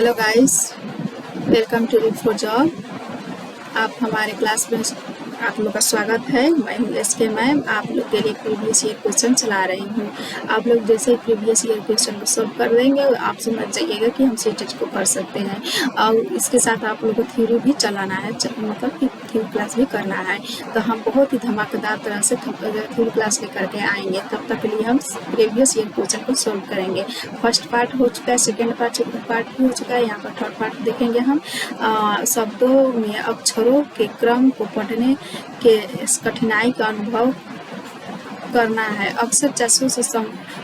Hello guys, welcome to read for job. आप हमारे class में आप लोग का स्वागत है। मैं हूँ एसके मैम। आप लोग के लिए प्रीवियस ईयर क्वेश्चन चला रही हूँ। आप लोग जैसे ही प्रीवियस ईयर क्वेश्चन को सॉल्व कर देंगे आप समझ जाइएगा कि हम सीटेट को कर सकते हैं। और इसके साथ आप लोग को थ्योरी भी चलाना है, मतलब कि थ्योरी क्लास भी करना है। तो हम बहुत ही धमाकेदार तरह से थ्योरी क्लास लेकर के आएंगे। तब तक के लिए हम प्रीवियस ईयर क्वेश्चन को सॉल्व करेंगे। फर्स्ट पार्ट हो चुका है, सेकेंड पार्ट भी हो चुका है। यहाँ पर थर्ड पार्ट देखेंगे हम। शब्दों में अक्षरों के क्रम को पढ़ने के इस कठिनाई का अनुभव करना है। अक्सर जासूस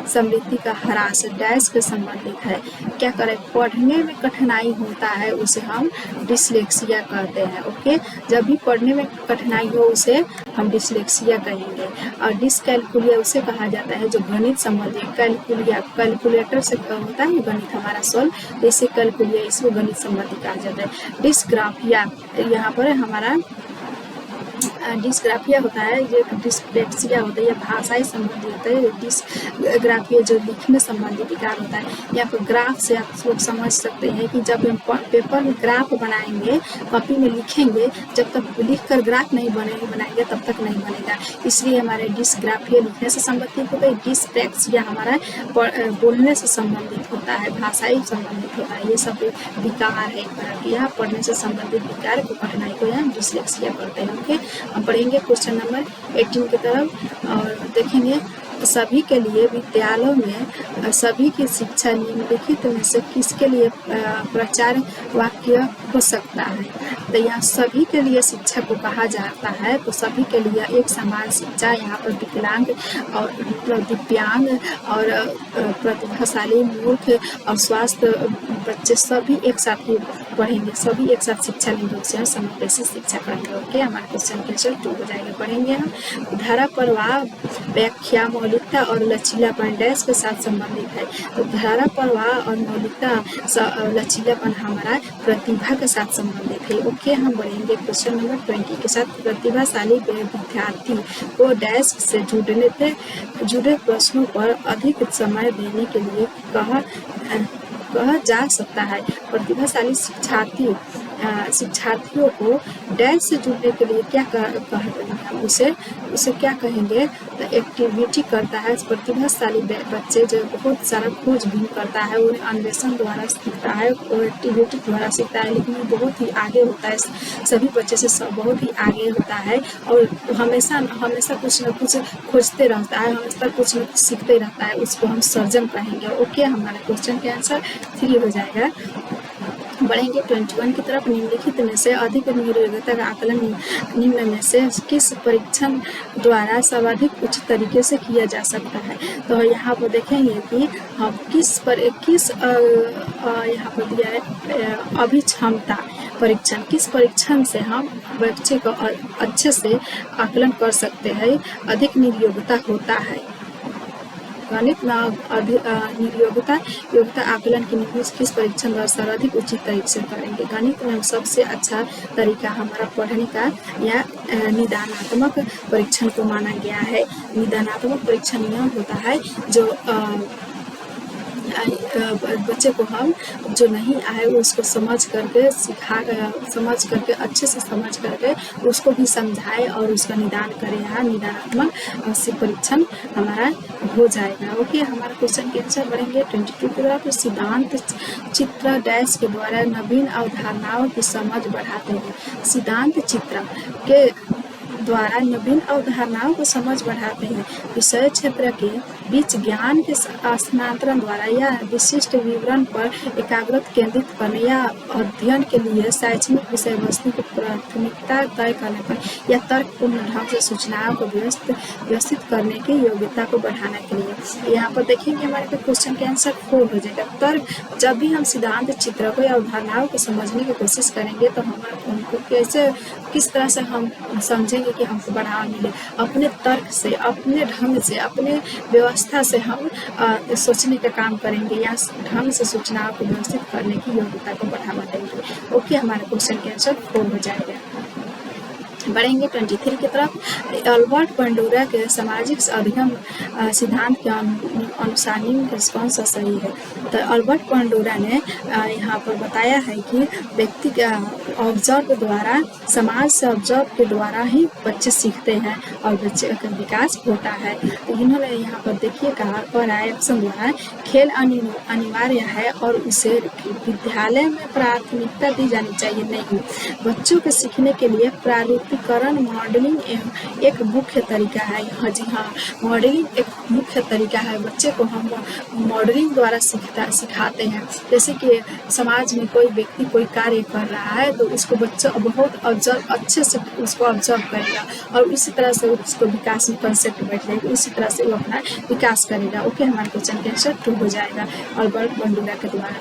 समृद्धि का ह्रास डैश के संबंधित है। क्या करें, पढ़ने में कठिनाई होता है उसे हम डिसलेक्सिया कहते हैं। ओके, जब भी पढ़ने में कठिनाई हो उसे हम डिसलेक्सिया कहेंगे। और डिसकैलकुलिया उसे कहा जाता है जो गणित संबंधी। कैलकुलिया कैलकुलेटर से होता है गणित हमारा सॉल्व, जैसे कैलकुलिया इसको गणित संबंधी कहा जाता है। डिस्ग्राफिया यहाँ पर हमारा डिस्ग्राफिया होता है, जो डिस्लेक्सिया होता है या भाषाई संबंधी होता है। डिस्ग्राफिया जो लिखने संबंधी विकार होता है। यहाँ पर ग्राफ से आप लोग समझ सकते हैं कि जब हम पेपर में ग्राफ बनाएंगे, कॉपी में लिखेंगे, जब तक लिख कर ग्राफ नहीं बनाएंगे तब तक नहीं बनेगा। इसलिए हमारे डिस्ग्राफिया लिखने से संबंधित होता है। डिस्प्लेक्सिया हमारा बोलने से संबंधित होता है, भाषाई संबंधित होता है। ये सब विकार है एक तरह की। यहाँ पढ़ने से संबंधित विकार को कठिनाई को यहाँ डिसलेक्सिया करते हैं। ओके, हम पढ़ेंगे क्वेश्चन नंबर 18 की तरफ और देखेंगे सभी के लिए विद्यालयों में सभी की शिक्षा निम्नलिखित में से किसके लिए प्रचार वाक्य हो सकता है। तो यहाँ सभी के लिए शिक्षा को कहा जाता है, तो सभी के लिए एक समान शिक्षा। यहाँ पर विकलांग और दिव्यांग और प्रतिभाशाली, मूर्ख और स्वास्थ्य बच्चे सभी एक साथ ही पढ़ेंगे, सभी एक साथ शिक्षा लेंगे, उसे समय से शिक्षा पढ़ेंगे। ओके, हमारा क्वेश्चन के आंसर 2 हो जाएगा। पढ़ेंगे हम। धारा प्रवाह व्याख्या मौलिकता और लचीलापन डैश के साथ संबंधित है। तो धारा प्रवाह और मौलिकता लचीलापन हमारा प्रतिभा के साथ संबंधित है। ओके, हम बढ़ेंगे क्वेश्चन नंबर 20 के साथ। प्रतिभाशाली विद्यार्थी को डैश से जुड़े प्रश्नों पर अधिक समय देने के लिए कहा जा सकता है। प्रतिभाशाली शिक्षार्थियों को डैश से जुड़ने के लिए क्या उसे क्या कहेंगे, तो एक्टिविटी करता है। प्रतिभाशाली बच्चे जो बहुत सारा खोजबीन करता है, वो अन्वेषण द्वारा सीखता है, वो एक्टिविटी द्वारा सीखता है, लेकिन वो बहुत ही आगे होता है, सभी बच्चे से बहुत ही आगे होता है और हमेशा कुछ न कुछ खोजते रहता है, हमेशा कुछ न कुछ सीखते रहता है, उसको हम सर्जन कहेंगे। ओके, हमारे क्वेश्चन के आंसर 3 हो जाएगा। बढ़ेंगे 21 की तरफ। निम्नलिखित में से अधिक नियोजकता का आकलन निम्न में से किस परीक्षण द्वारा सर्वाधिक उच्च तरीके से किया जा सकता है। तो यहाँ पर देखेंगे कि हम यहाँ पर दिया है अभिक्षमता परीक्षण। किस परीक्षण से हम बच्चे को अच्छे से आकलन कर सकते हैं, अधिक नियोजकता होता है। गणित योग्यता आकलन की किस परीक्षण द्वारा सर्वाधिक उचित तरीके से करेंगे। गणित में सबसे अच्छा तरीका हमारा पढ़ने का या निदानात्मक परीक्षण को माना गया है। निदानात्मक परीक्षण यह होता है जो बच्चे को हम जो नहीं आए उसको समझ करके अच्छे से समझ करके उसको भी समझाए और उसका निदान करें। यहाँ निदानात्मक परीक्षण हमारा हो जाएगा। ओके, हमारा क्वेश्चन के आंसर बढ़ेंगे 22 की तरफ। सिद्धांत चित्र डैश के द्वारा नवीन अवधारणाओं की समझ बढ़ाते हैं। सिद्धांत चित्र के द्वारा नवीन अवधारणाओं को समझ बढ़ाते हैं। विषय क्षेत्र के बीच ज्ञान के स्थानांतरण द्वारा या विशिष्ट विवरण पर एकाग्रता केंद्रित करने या अध्ययन के लिए शैक्षणिक विषय वस्तु की प्राथमिकता तय करने पर या तर्कपूर्ण ढंग से सूचनाओं को व्यवस्थित करने की योग्यता को बढ़ाने के लिए। यहाँ पर देखेंगे हमारे क्वेश्चन के आंसर 4 हो जाएगा। तर्क, जब भी हम सिद्धांत चित्र को या अवधारणाओं को समझने की कोशिश करेंगे तो हमारे उनको किस तरह से हम समझेंगे कि हमको बढ़ावा मिले। अपने तर्क से, अपने ढंग से, अपने व्यवस्था से हम सोचने का काम करेंगे या ढंग से सूचनाओं को व्यवस्थित करने की योग्यता को बढ़ावा देंगे। ओके, हमारे क्वेश्चन के आंसर 4 हो जाएगा। बढ़ेंगे 23 की तरफ। अल्बर्ट बंडूरा के सामाजिक अधिगम सिद्धांत के अनुसार निम्न कौन सा सही है। तो अल्बर्ट बांडुरा ने यहाँ पर बताया है कि व्यक्ति का ऑब्जर्व द्वारा, समाज से ऑब्जर्व के द्वारा ही बच्चे सीखते हैं और बच्चे का विकास होता है। तो इन्होंने यहाँ पर देखिए कहा पर ऑप्शन द्वारा खेल अनिवार्य है और उसे विद्यालय में प्राथमिकता दी जानी चाहिए। नहीं, बच्चों के सीखने के लिए प्रारूपीकरण मॉडलिंग एक मुख्य तरीका है। हाँ जी हाँ, मॉडलिंग एक मुख्य तरीका है। बच्चे को हम मॉडलिंग द्वारा सिखाते हैं। जैसे कि समाज में कोई व्यक्ति कोई कार्य कर रहा है तो उसको बच्चा बहुत अच्छे से उसको ऑब्जर्व करेगा और इसी तरह से उसको विकास में कंसेप्ट बैठ जाएगा, इसी तरह से वो अपना विकास करेगा। ओके, हमारे क्वेश्चन के आंसर 2 हो जाएगा। अल्बर्ट बांडुरा के द्वारा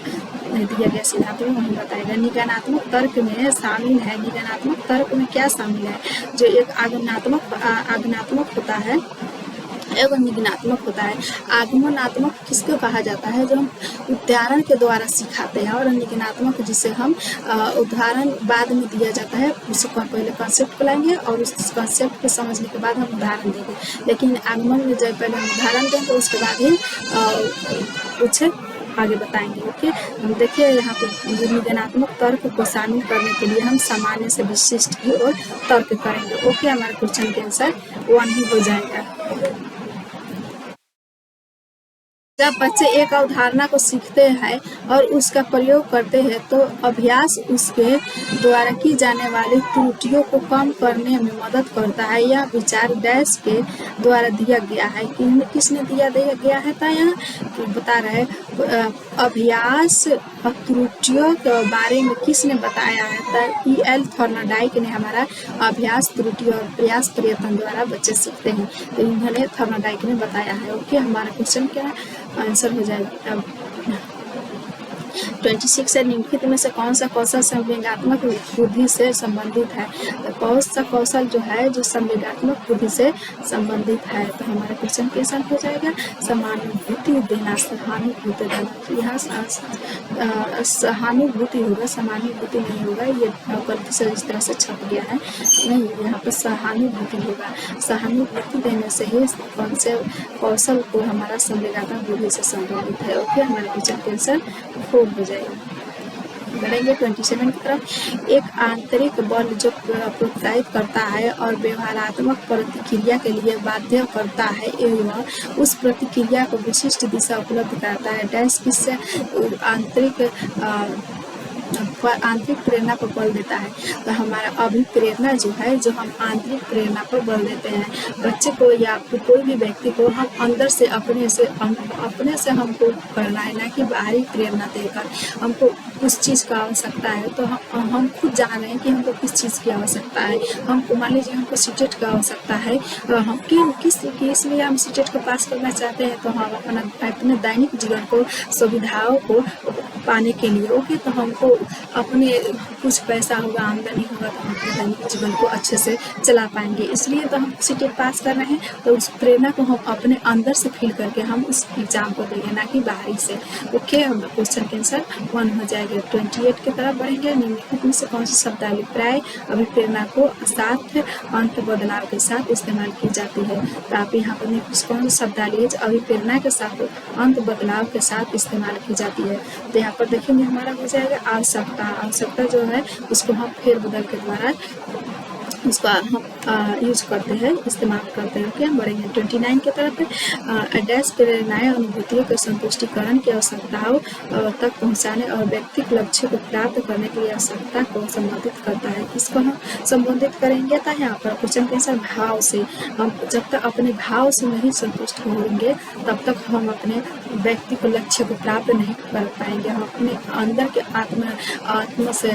दिया गया सिद्धांत में वही बताएगा। निगमनात्मक तर्क में शामिल है। निगमनात्मक तर्क में क्या शामिल है? जो एक आगमनात्मक होता है एवं निगमनात्मक होता है। आगमनात्मक किसको कहा जाता है? जो हम उदाहरण के द्वारा सिखाते हैं, और निगमनात्मक जिसे हम उदाहरण बाद में दिया जाता है, उसको हम पहले कॉन्सेप्ट को लाएंगे और उस कॉन्सेप्ट को समझने के बाद हम उदाहरण देंगे। लेकिन आगमन में जब पहले हम उदाहरण दें तो उसके बाद ही कुछ आगे बताएंगे। ओके, हम देखिए यहाँ पे निगमनात्मक तर्क को शामिल करने के लिए हम सामान्य से विशिष्ट की ओर तर्क करेंगे। ओके, हमारे क्वेश्चन के आंसर 1 ही हो जाएगा। जब बच्चे एक अवधारणा को सीखते हैं और उसका प्रयोग करते हैं तो अभ्यास उसके द्वारा की जाने वाली त्रुटियों को कम करने में मदद करता है। यह विचार डैश के द्वारा दिया गया है। किसने दिया गया है? था यहाँ तो बता रहे अभ्यास और त्रुटियों के बारे में किसने बताया है? E.L. थॉर्नडाइक ने हमारा अभ्यास, त्रुटि और प्रयास प्रयत्न द्वारा बच्चे सीखते हैं, तो इन्होंने थॉर्नडाइक ने बताया है। ओके, हमारा क्वेश्चन क्या आंसर हो जाएगा? 26 है। निम्नलिखित में से कौन सा कौशल संवेगात्मक बुद्धि से संबंधित है? तो कौन सा कौशल जो है जो संवेगात्मक बुद्धि से संबंधित है? तो हमारा क्वेश्चन के आंसर हो जाएगा समानुभूति देना, सहानुभूति देना। यहाँ सहानुभूति होगा, समानुभूति नहीं होगा, ये गलती से इस तरह से छप गया है। नहीं, यहाँ पर सहानुभूति होगा। सहानुभूति देने से ही कौन से कौशल को हमारा संवेगात्मक बुद्धि से संबंधित है। ओके, हमारे क्वेश्चन के आंसर 4 हो जाएगा। बढ़ेंगे 27 की तरफ। एक आंतरिक बल जो प्रोत्साहित करता है और व्यवहारात्मक प्रतिक्रिया के लिए बाध्य करता है एवं उस प्रतिक्रिया को विशिष्ट दिशा उपलब्ध कराता है। डैश किससे आंतरिक प्रेरणा पर बल देता है? तो हमारा अभिप्रेरणा जो है, जो हम आंतरिक प्रेरणा पर बल देते हैं। बच्चे को या कोई भी व्यक्ति को हम अंदर से अपने से हमको करना है, ना कि बाहरी प्रेरणा देकर। हमको उस चीज़ का आवश्यकता है तो हम खुद जान रहे हैं कि हमको किस चीज़ की आवश्यकता है। हमको मान लीजिए हमको सीटेट का आवश्यकता है, तो हम किस लिए हम सीटेट को पास करना चाहते हैं? तो हम अपने दैनिक जीवन को, सुविधाओं को पाने के लिए। ओके, तो हमको अपने कुछ पैसा होगा, आमदनी होगा, तो हम अपने दैनिक जीवन को अच्छे से चला पाएंगे। इसलिए तो हम सीटेट पास कर रहे हैं, तो उस प्रेरणा को हम अपने अंदर से फील करके हम उस एग्जाम को देंगे, ना कि बाहरी से। ओके, हम क्वेश्चन के आंसर 1 हो जाएगा। 28 की तरफ बढ़ेंगे। निम्नलिखित में से कौन सी शब्दाभिप्राय अभिप्रेरणा को साथ अंत बदलाव के साथ इस्तेमाल की जाती है? तो आप यहाँ पर कौन सा शब्दावली अभिप्रेरणा के साथ अंत बदलाव के साथ इस्तेमाल की जाती है? तो यहाँ पर देखेंगे हमारा हो जाएगा आवश्यकता। आवश्यकता जो है उसको हम फेर बदल के द्वारा उसका हम यूज करते हैं, इस्तेमाल करते हैं। ओके, बढ़ेंगे 29 की तरफ। डैश प्रेरणाएं अनुभूतियों के संतुष्टिकरण की आवश्यकताओं तक पहुंचाने और व्यक्तिगत लक्ष्य को प्राप्त करने की आवश्यकता को संबोधित करता है। इसको हम संबोधित करेंगे तो यहाँ पर क्वेश्चन के आंसर भाव से। हम जब तक अपने भाव से नहीं संतुष्ट होंगे तब तक हम अपने व्यक्ति को लक्ष्य को प्राप्त नहीं कर पाएंगे। हम अपने अंदर के आत्मा से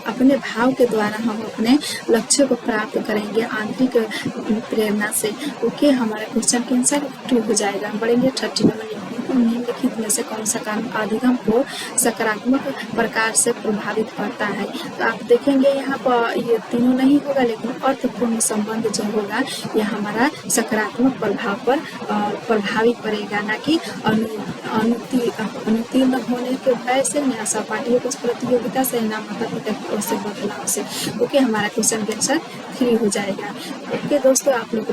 अपने भाव के द्वारा हम अपने लक्ष्य को प्राप्त करेंगे आंतरिक प्रेरणा से। ओके, हमारा क्वेश्चन के आंसर 2 हो जाएगा। बढ़ेंगे 30 नंबर। निम्नलिखित में से कौन सा कारण अधिगम को सकारात्मक प्रकार से प्रभावित करता है। तो आप देखेंगे यहाँ पर ये तीनों नहीं होगा, लेकिन अर्थपूर्ण संबंध जो होगा यह हमारा सकारात्मक प्रभाव पर प्रभावित पड़ेगा, ना कि अनुत्तीर्ण होने के भय से, या सहपाठियों की प्रतियोगिता से, ना माता पिता की ओर से बदलाव से। ओके, हमारा क्वेश्चन के आंसर 3 हो जाएगा। ओके दोस्तों, आप लोग